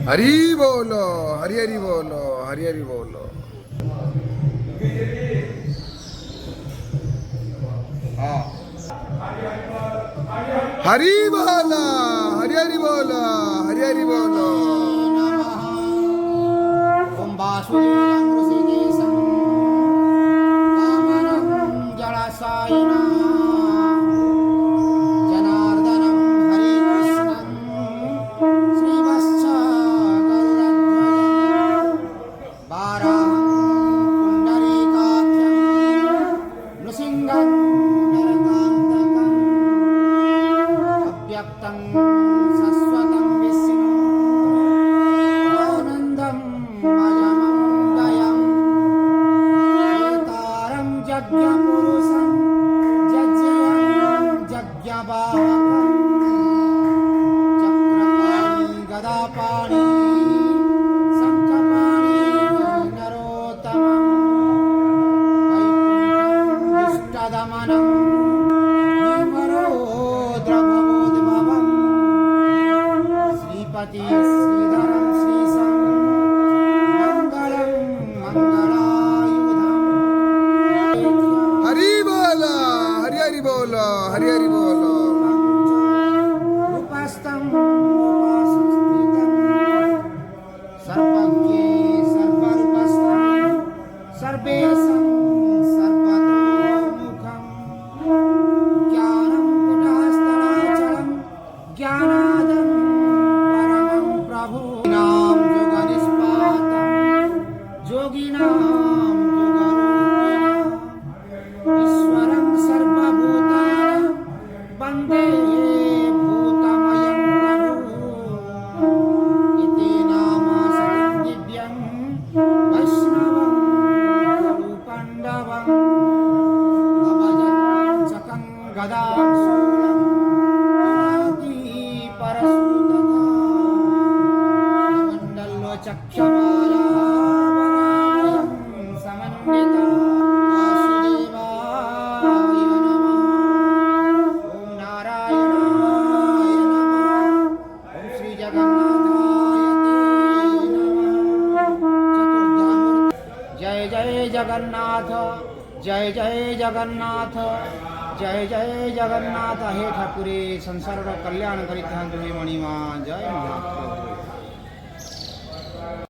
हरि बोलो, हरि हरि बोलो, हरि हरि बोलो। हाँ, हरि बोलो, हरि हरि बोलो, हरि हरि बोलो। ओम वासुदेवं ऋषिकेशं वामनं जलाशयनं जनार्दनं हरिकृष्णं श्रीवत्स गरुडध्वजं वाराहं पुण्डरीकाख्यं नृसिंहं नरकान्तकम् अव्यक्तं शाश्वतं विष्णु आनन्दं मयमङ्गयम् एतारं यज्ञपुरुषं यज्ञयं यज्ञवाहकम् चक्रपाणि गदापाणि शङ्खपाणि नरोत्तमं वैकुण्ठं दुष्टदमनं भीमरोद्रभवोद्भवम् श्रीपति श्रीधरं श्रीशं मङ्गलं मङ्गलायुधम् हरि बोलो, हरि हरि बोलो, हरि हरि बोलो। उपस्थं उपासस्थितं सर्वज्ञे सर्वरूपस्थं सर्वेशं सर्वतोमुखं ज्ञानं कुटस्थलाचलं ज्ञानादं परमं प्रभुनां योगनिष्पातं योगिनां योगरूपिणः ईश्वरं सर्वभूतानां वन्दे भूतमयं प्रभु इति नामासतं दिव्यं वैष्णवं गुरुपाण्डवम् अभजञ्चकं गदां शूलं पुनाति परशुतथा मण्डलोचक्षमाला वराभयं समन्विता वासुदेवाय नमः ॐ नारायणाय नमः ॐ श्रीजगन्नाथाय ते नमः चतुर्धामूर्ति जय जय जगन्नाथ जय जय जगन्नाथ जय जय जगन्नाथ हे ठाकुरे संसार कल्याण करिता मणिमा जय महाप्रभु।